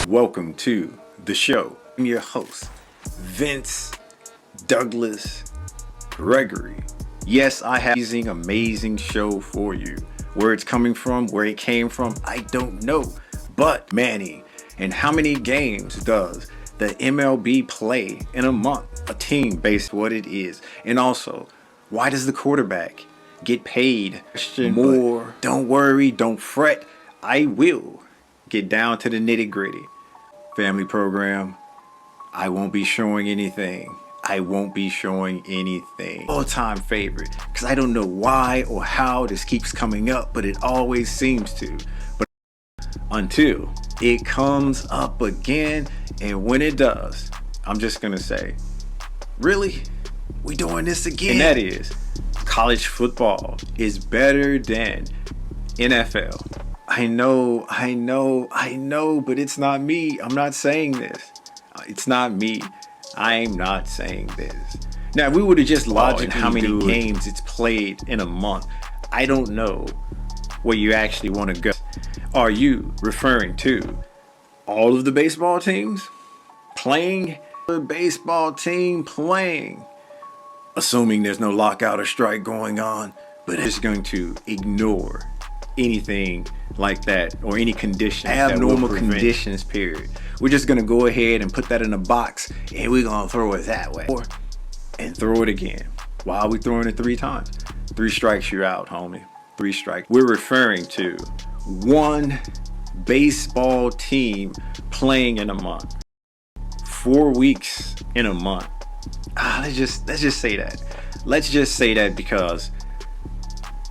Welcome to the show. I'm your host, Vince Douglas Gregory. Yes, I have an amazing show for you. Where it's coming from, where it came from, I don't know. But Manny, and how many games does the MLB play in a month? A team based what it is. And also, why does the quarterback get paid more? But don't worry, don't fret. I will get down to the nitty gritty. Family program, I won't be showing anything. All-time favorite, because I don't know why or how this keeps coming up, but it always seems to. But until it comes up again, and when it does, I'm just gonna say, really? We doing this again? And that is, college football is better than NFL. I know, but it's not me. I'm not saying this. It's not me. I'm not saying this. Now, if we would have just logged how many games it's played in a month, I don't know where you actually want to go. Are you referring to all of the baseball teams playing? The baseball team playing, assuming there's no lockout or strike going on, but it's going to ignore anything like that or any conditions, abnormal conditions, period. We're just gonna go ahead and put that in a box and we're gonna throw it that way and throw it again. Why are we throwing it 3 times? 3 strikes, you're out, homie. 3 strikes. We're referring to one baseball team playing in a month, 4 weeks in a month. Let's just say that. Let's just say that because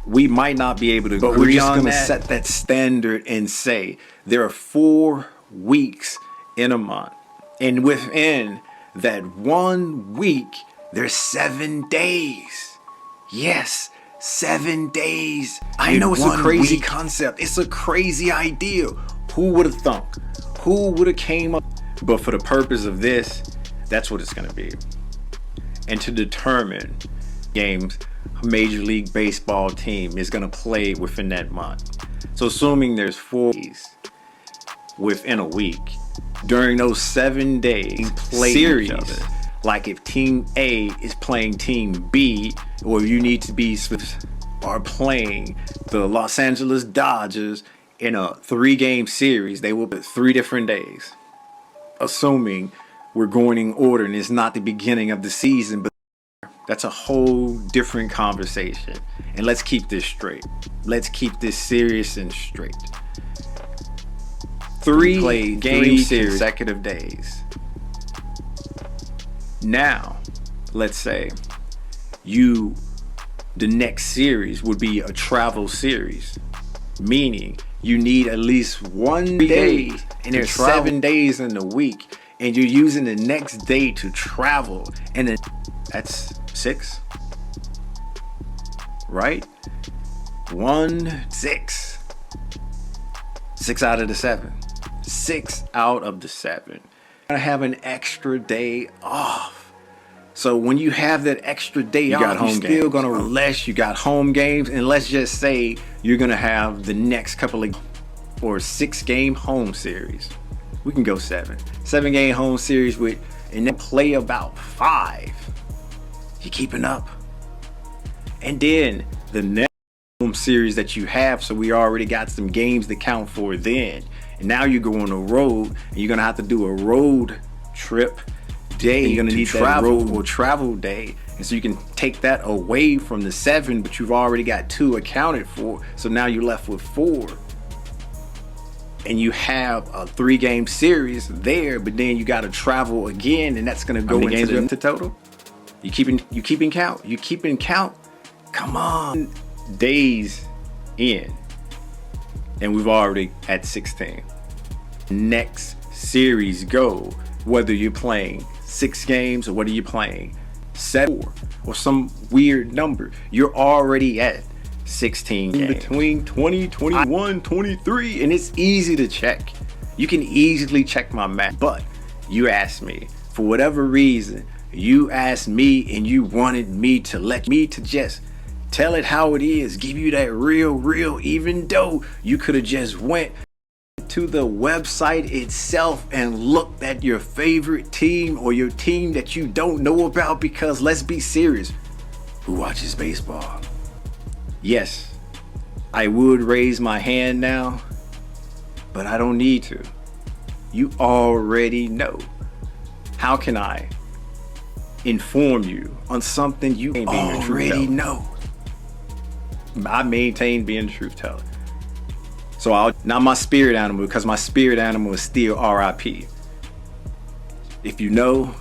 we might not be able to agree on that. But we're just going to set that standard and say there are 4 weeks in a month. And within that 1 week, there's 7 days. Yes, 7 days. I know it's a crazy concept. It's a crazy idea. Who would have thunk? Who would have came up? But for the purpose of this, that's what it's going to be. And to determine games Major League Baseball team is going to play within that month. So assuming there's 4 days within a week, during those 7 days play series, like if team A is playing team B, or you need to be are playing the Los Angeles Dodgers in a 3-game series, they will be 3 different days. Assuming we're going in order and it's not the beginning of the season, but that's a whole different conversation. And let's keep this straight. Let's keep this serious and straight. 3 game series, consecutive days. Now, let's say the next series would be a travel series, meaning you need at least 1 day, and there's 7 days in the week, and you're using the next day to travel, and then that's 6, right? 6 out of the 7. 6 out of the 7. Gonna have an extra day off. So when you have that extra day off, you're still gonna, unless you got home games, and let's just say you're gonna have the next couple of or 6-game home series. We can go 7-game home series with, and then play about 5. You keeping up? And then the next home series that you have, so we already got some games to count for then. And now you're going on the road, and you're gonna have to do a road trip day. You're gonna need that road or travel day, and so you can take that away from the 7, but you've already got 2 accounted for. So now you're left with 4. And you have a 3-game series there, but then you got to travel again, and that's gonna go into the total. You keeping count? You keeping count? Come on. Days in, and we've already at 16. Next series go, whether you're playing 6 games or whether you're playing 7 or some weird number, you're already at 16 games. Between 20, 21, 23, and it's easy to check. You can easily check my math. But you asked me, for whatever reason, you asked me and you wanted me to just tell it how it is, give you that real, even though you could have just went to the website itself and looked at your favorite team or your team that you don't know about, because let's be serious, who watches baseball? Yes, I would raise my hand now, but I don't need to. You already know. How can I inform you on something you already know? I maintain being the truth teller. So not my spirit animal, because my spirit animal is still RIP. If you know,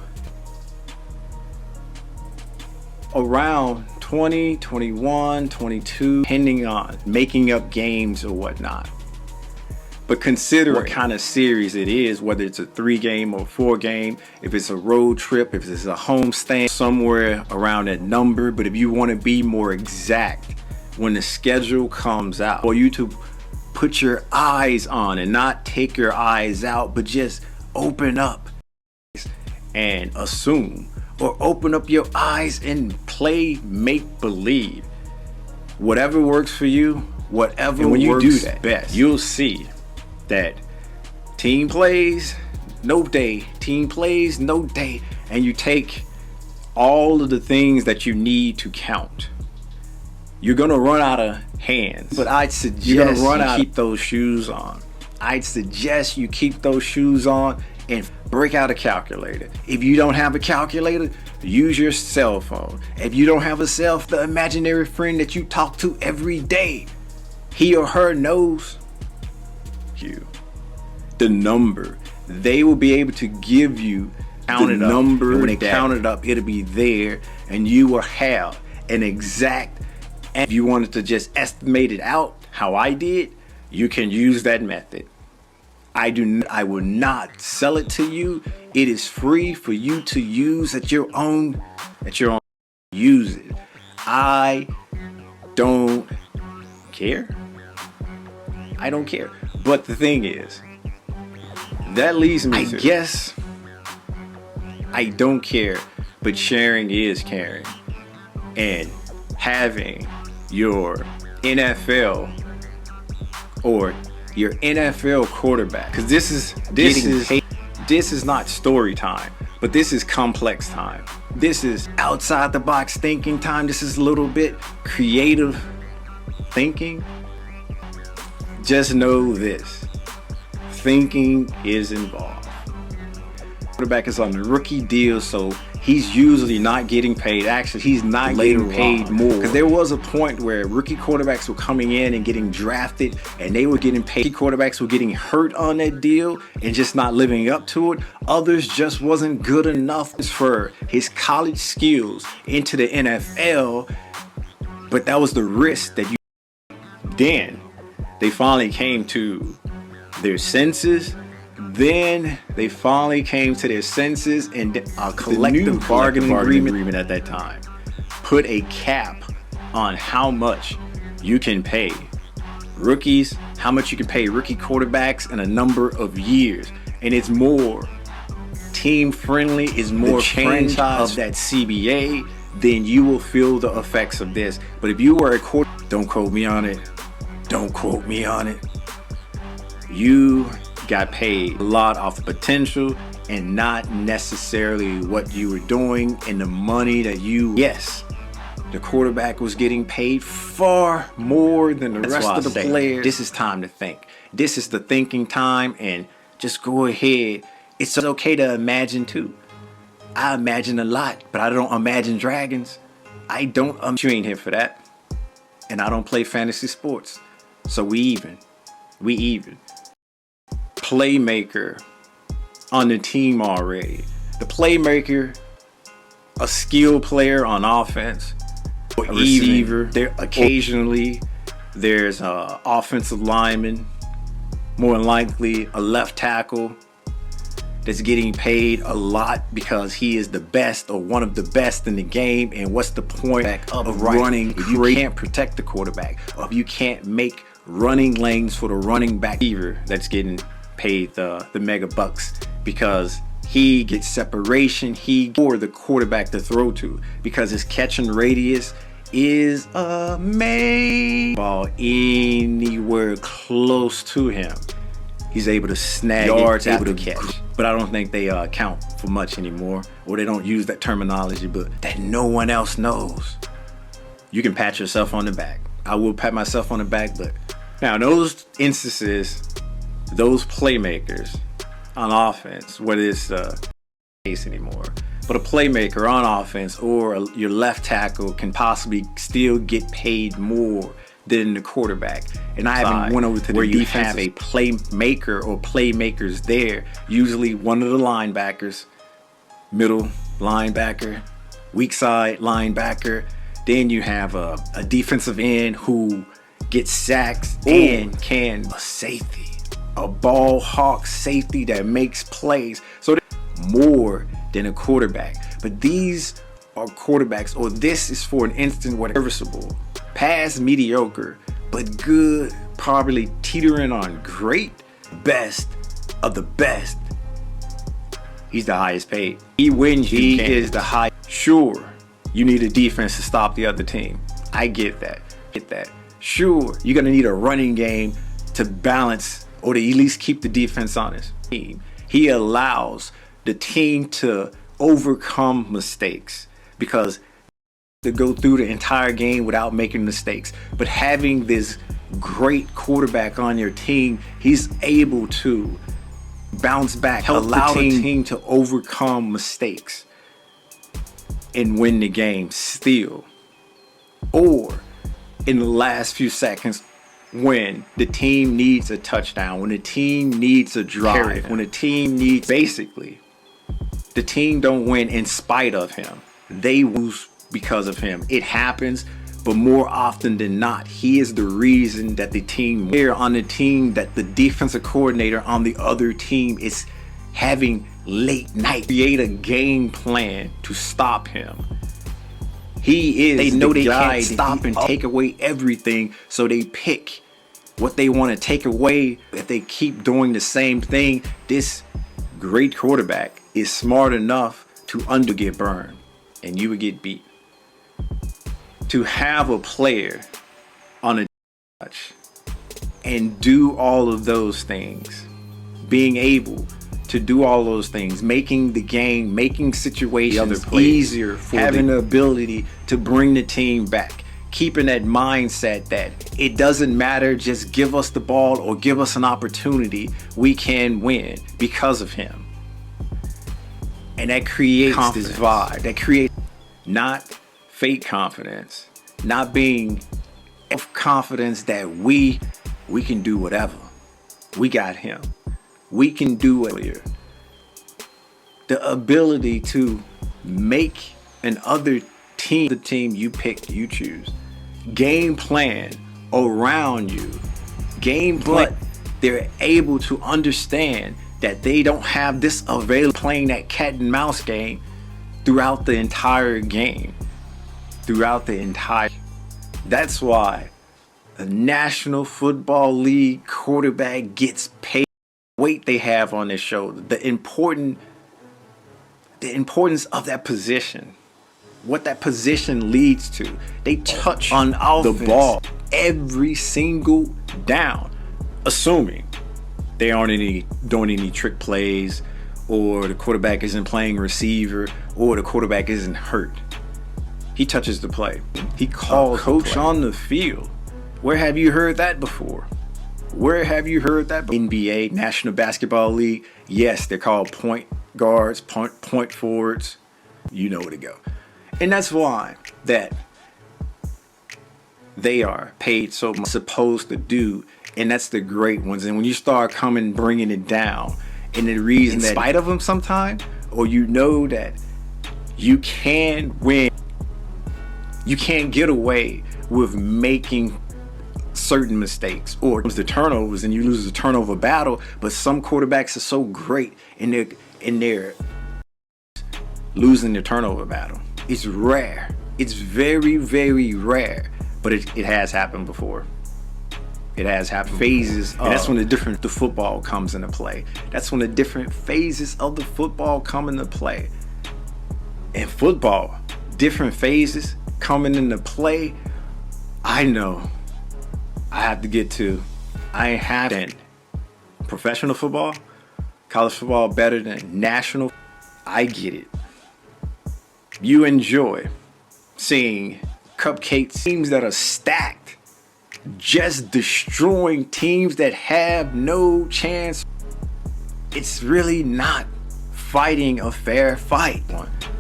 around 20, 21, 22, depending on making up games or whatnot. But consider what kind of series it is, whether it's a 3-game or 4-game, if it's a road trip, if it's a home stand, somewhere around that number. But if you want to be more exact, when the schedule comes out, for you to put your eyes on and not take your eyes out, but just open up and assume, or open up your eyes and play make-believe. Whatever works for you, whatever and when works you do that, best, you'll see that team plays no day, and you take all of the things that you need to count. You're gonna run out of hands, but I'd suggest you keep those shoes on. I'd suggest you keep those shoes on and break out a calculator. If you don't have a calculator, use your cell phone. If you don't have the imaginary friend that you talk to every day, he or her knows you the number. They will be able to give you the number, and when they count it up, it'll be there, and you will have an exact. And if you wanted to just estimate it out, how I did, you can use that method. I will not sell it to you. It is free for you to use at your own. Use it. I don't care. But the thing is, that leads me to, I guess I don't care, but sharing is caring. And having your NFL or your NFL quarterback, because this is not story time, but this is complex time. This is outside the box thinking time. This is a little bit creative thinking. Just know this: thinking is involved. Quarterback is on the rookie deal, so he's usually not getting paid. Actually, he's not getting paid more. Because there was a point where rookie quarterbacks were coming in and getting drafted, and they were getting paid. Rookie quarterbacks were getting hurt on that deal and just not living up to it. Others just wasn't good enough for his college skills into the NFL. But that was the risk that you. Then they finally came to their senses. And a collective bargaining agreement at that time put a cap on how much you can pay rookies, how much you can pay rookie quarterbacks in a number of years. And it's more team friendly, is more franchise of that CBA, then you will feel the effects of this. But if you were a don't quote me on it. You got paid a lot off the potential and not necessarily what you were doing and the money that you. Yes, the quarterback was getting paid far more than the rest of the players. This is time to think. This is the thinking time, and just go ahead. It's okay to imagine too. I imagine a lot, but I don't imagine dragons. You ain't here for that. And I don't play fantasy sports. So we even. Playmaker on the team already. The playmaker, a skilled player on offense, a receiver. There occasionally there's a offensive lineman, more than likely a left tackle that's getting paid a lot because he is the best or one of the best in the game. And what's the point of running if you can't protect the quarterback, or if you can't make running lanes for the running back receiver that's getting paid the mega bucks, because he gets separation, or the quarterback to throw to, because his catching radius is amazing. Ball anywhere close to him. He's able to snag yards, able to catch. But I don't think they count for much anymore, or they don't use that terminology, but that no one else knows. You can pat yourself on the back. I will pat myself on the back, but now in those instances, those playmakers on offense, whether it's case anymore, but a playmaker on offense or your left tackle can possibly still get paid more than the quarterback. And I haven't went over to where you have a playmaker or playmakers there. Usually one of the linebackers, middle linebacker, weak side linebacker. Then you have a defensive end who gets sacks and can a safety, a ball hawk safety that makes plays. So more than a quarterback. But these are quarterbacks, or this is for an instant where serviceable, past mediocre, but good, probably teetering on great, best of the best. He's the highest paid. He wins. He is the high. Sure, you need a defense to stop the other team. I get that. Sure, you're gonna need a running game to balance or to at least keep the defense honest. He allows the team to overcome mistakes because to go through the entire game without making mistakes. But having this great quarterback on your team, he's able to bounce back, allow the team to overcome mistakes and win the game still. Or in the last few seconds, when the team needs a touchdown, when the team needs a drive, when the team needs, basically, the team don't win in spite of him. They lose because of him. It happens, but more often than not, he is the reason that the team here on the team, that the defensive coordinator on the other team is having late night, create a game plan to stop him. He is. They know they can't stop and take away everything, so they pick what they want to take away. If they keep doing the same thing, this great quarterback is smart enough to get burned, and you would get beat. To have a player on a touch and do all of those things, being able to do all those things, making the game, making situations easier, for having the ability to bring the team back, keeping that mindset that it doesn't matter, just give us the ball or give us an opportunity, we can win because of him. And that creates confidence. This vibe, that creates not fake confidence, not being confidence that we can do whatever. We got him. We can do it. The ability to make another team, the team you pick, you choose, game plan around you. Game plan. They're able to understand that they don't have this available, playing that cat and mouse game throughout the entire game. That's why a National Football League quarterback gets paid. Weight they have on their shoulder, the importance of that position, what that position leads to. They touch on the ball every single down, assuming they aren't doing any trick plays, or the quarterback isn't playing receiver, or the quarterback isn't hurt. He touches the play. He calls coach on the field. Where have you heard that before? Where have you heard that? NBA, National Basketball League. Yes, they're called point guards, point forwards. You know where to go. And that's why that they are paid so much, supposed to do. And that's the great ones. And when you start bringing it down, and the reason in spite of them sometimes, or you know that you can win, you can't get away with making certain mistakes, or the turnovers, and you lose the turnover battle. But some quarterbacks are so great in their losing the turnover battle. It's rare. It's very, very rare, but it has happened before. It has happened. Phases, and that's when the football comes into play. That's when the different phases of the football come into play. In football, different phases coming into play. I know I have to get to. I haven't professional football, college football better than national. I get it. You enjoy seeing cupcake teams that are stacked, just destroying teams that have no chance. It's really not fighting a fair fight.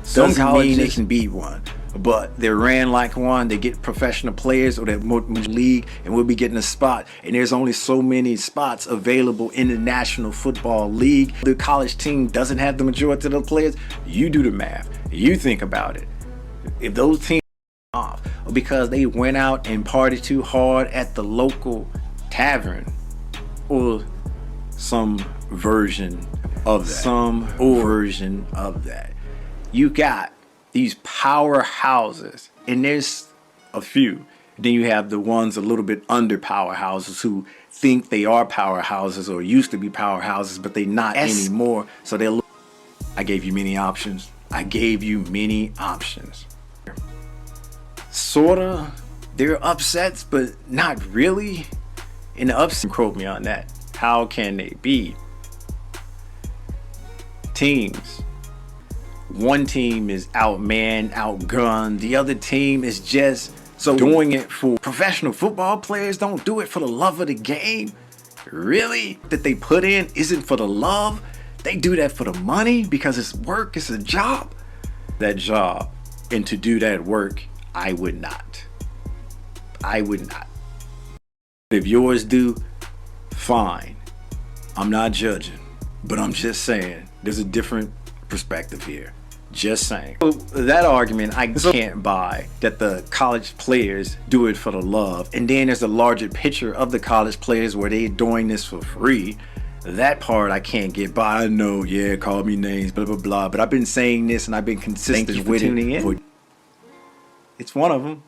Some colleges they can beat one, but they're ran like one. They get professional players or that league, and we'll be getting a spot. And there's only so many spots available in the National Football League. The college team doesn't have the majority of the players. You do the math. You think about it. If those teams off because they went out and partied too hard at the local tavern or some version of that, you got these powerhouses, and there's a few. Then you have the ones a little bit under powerhouses who think they are powerhouses or used to be powerhouses, but they're not anymore. So they're. I gave you many options. Sorta, they're upsets, but not really. And the upset, quote me on that. How can they be? Teams. One team is outmanned, outgunned. The other team is just doing it for professional football players. Don't do it for the love of the game. Really? That they put in isn't for the love. They do that for the money because it's work, it's a job. That job, and to do that work, I would not. If yours do, fine. I'm not judging, but I'm just saying there's a different perspective here. Just saying. So that argument I can't buy, that the college players do it for the love, and then there's a larger picture of the college players where they're doing this for free. That part I can't get by. I know, yeah, call me names, blah blah blah, but I've been saying this and I've been consistent with it. It's one of them.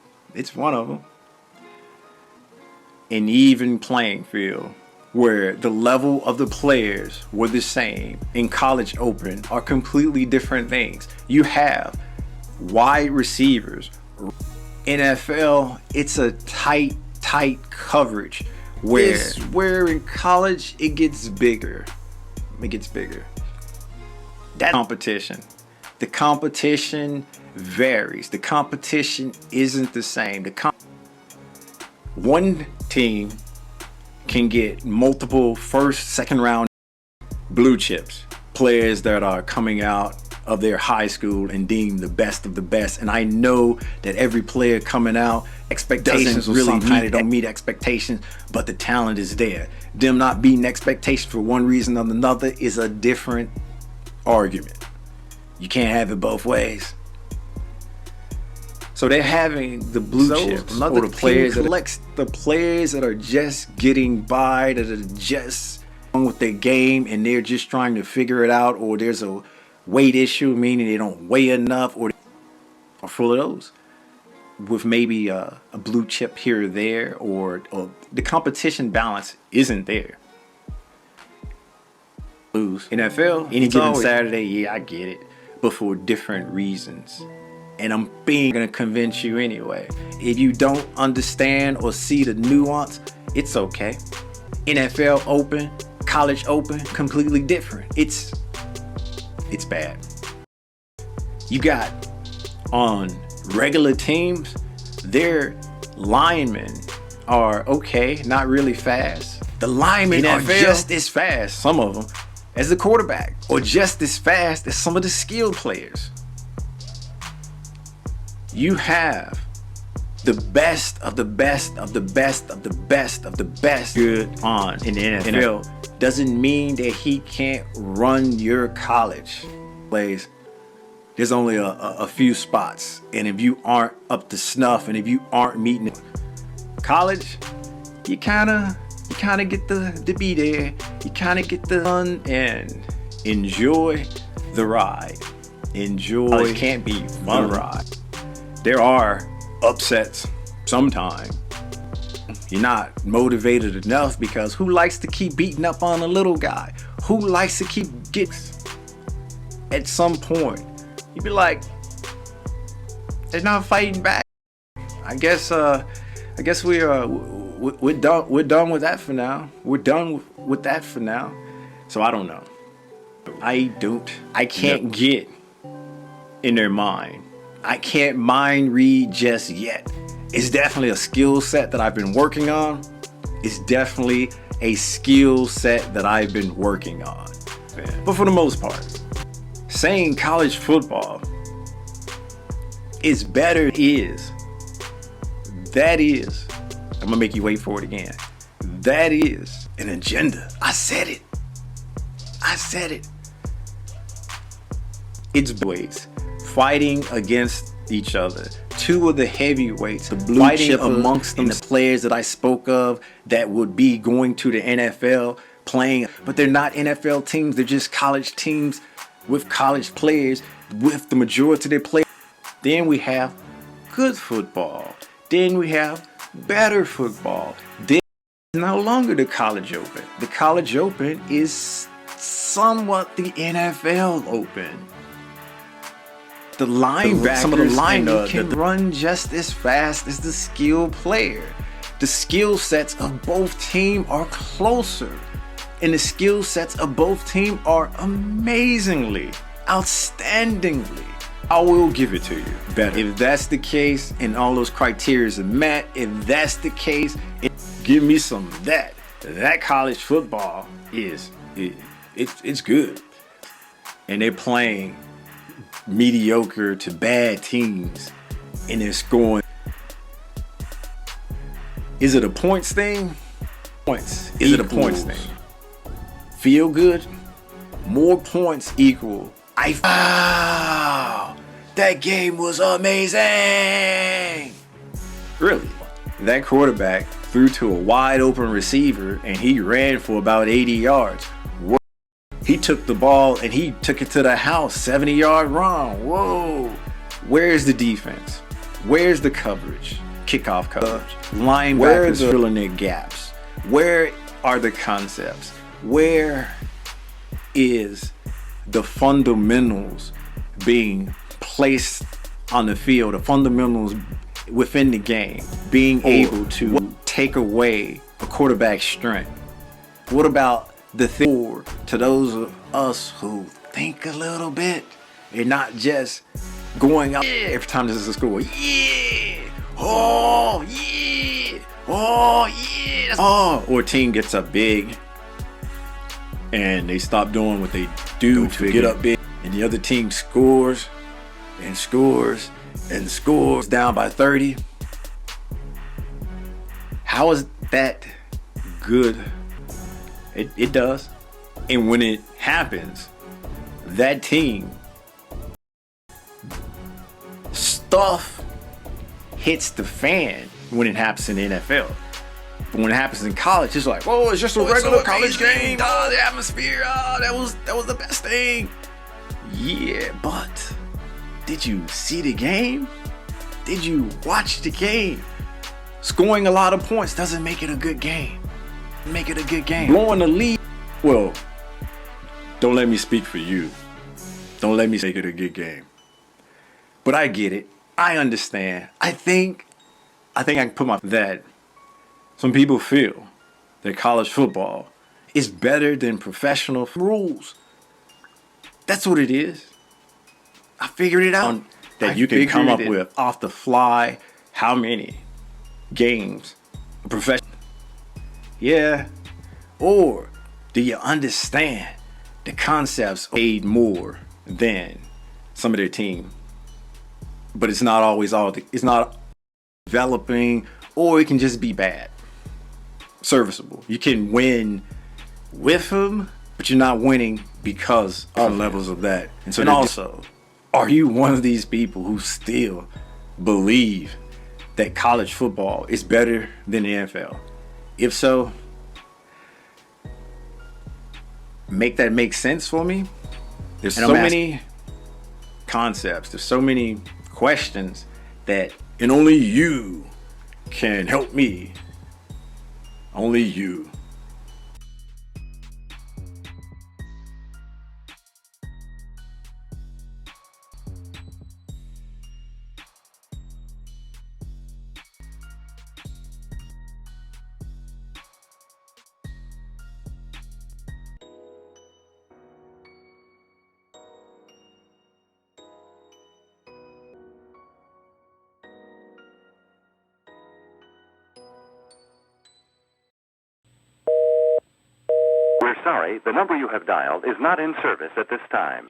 An even playing field where the level of the players were the same in college open are completely different things. You have wide receivers. NFL, it's a tight coverage. Where in college it gets bigger. That competition. The competition varies. The competition isn't the same. One team can get multiple first, second round blue chips, players that are coming out of their high school and deemed the best of the best. And I know that every player coming out, expectations really don't meet expectations, but the talent is there. Them not beating expectations for one reason or another is a different argument. You can't have it both ways. So they're having the blue chips or the players that are just getting by, that are just on with their game and they're just trying to figure it out, or there's a weight issue, meaning they don't weigh enough, or are full of those with maybe a blue chip here or there, or the competition balance isn't there. Lose. NFL, any given Saturday, yeah, I get it, but for different reasons. And I'm gonna convince you anyway. If you don't understand or see the nuance, it's okay. NFL open, college open, completely different. It's bad. You got on regular teams, their linemen are okay, not really fast. The linemen are just as fast, some of them, as the quarterback, or just as fast as some of the skilled players. You have the best of the best of the best of the best of the best good on in the NFL. Doesn't mean that he can't run your college plays. There's only a few spots, and if you aren't up to snuff, and if you aren't meeting it, college, you kind of get to be there. You kind of get the fun and enjoy the ride. It can't be fun ride. There are upsets sometimes. You're not motivated enough, because who likes to keep beating up on a little guy? Who likes to keep getting? At some point, you'd be like, they're not fighting back. I guess we're we're done. We're done with that for now. We're done with that for now. So I don't know. I can't get in their mind. I can't mind read just yet. It's definitely a skill set that I've been working on. It's definitely a skill set that I've been working on. But for the most part, saying college football is better that is, I'm gonna make you wait for it again. That is an agenda. I said it. It's weights fighting against each other. Two of the heavyweights, the blue chip amongst them, the players that I spoke of that would be going to the NFL playing, but they're not NFL teams. They're just college teams with college players, with the majority of their players. Then we have good football. Then we have better football. Then it's no longer the College Open. The College Open is somewhat the NFL Open. The linebackers, some of the linemen can run just as fast as the skilled player. The skill sets of both teams are closer. And the skill sets of both teams are amazingly, outstandingly, I will give it to you, better. If that's the case and all those criteria are met, if that's the case, give me some of that. That college football it's good. And they're playing mediocre to bad teams and they're scoring. Is it a points thing? Points. Is it a points thing? Feel good? More points equal. Wow, that game was amazing. Really? That quarterback threw to a wide open receiver and he ran for about 80 yards. He took the ball and he took it to the house, 70-yard run. Whoa. Where's the defense? Where's the coverage? Kickoff coverage. Linebackers filling their gaps. Where are the concepts? Where is the fundamentals being placed on the field? The fundamentals within the game, being able to take away a quarterback's strength. What about the thing to those of us who think a little bit and not just going out every time there's a score? Yeah, oh yeah, oh yeah, oh. Or a team gets up big and they stop doing what they do to get up big, and the other team scores and scores and scores down by 30. How is that good? It does. And when it happens, that team, stuff hits the fan when it happens in the NFL. But when it happens in college, it's like, oh, it's just a regular college game. Oh, the atmosphere. Oh, that was the best thing. Yeah, but did you see the game? Did you watch the game? Scoring a lot of points doesn't make it a good game. Make it a good game. Blowing the lead. Well, don't let me speak for you. Don't let me make it a good game. But I get it. I understand. I think I can put my that some people feel that college football is better than professional rules. That's what it is. I figured it out. That you can come up with off the fly how many games a professional. Yeah. Or do you understand the concepts paid more than some of their team? But it's not always it's not developing, or it can just be bad. Serviceable. You can win with them, but you're not winning because of levels of that. And also, are you one of these people who still believe that college football is better than the NFL? If so, make that make sense for me. There's so many concepts, there's so many questions that, and only you can help me. Only you. Sorry, the number you have dialed is not in service at this time.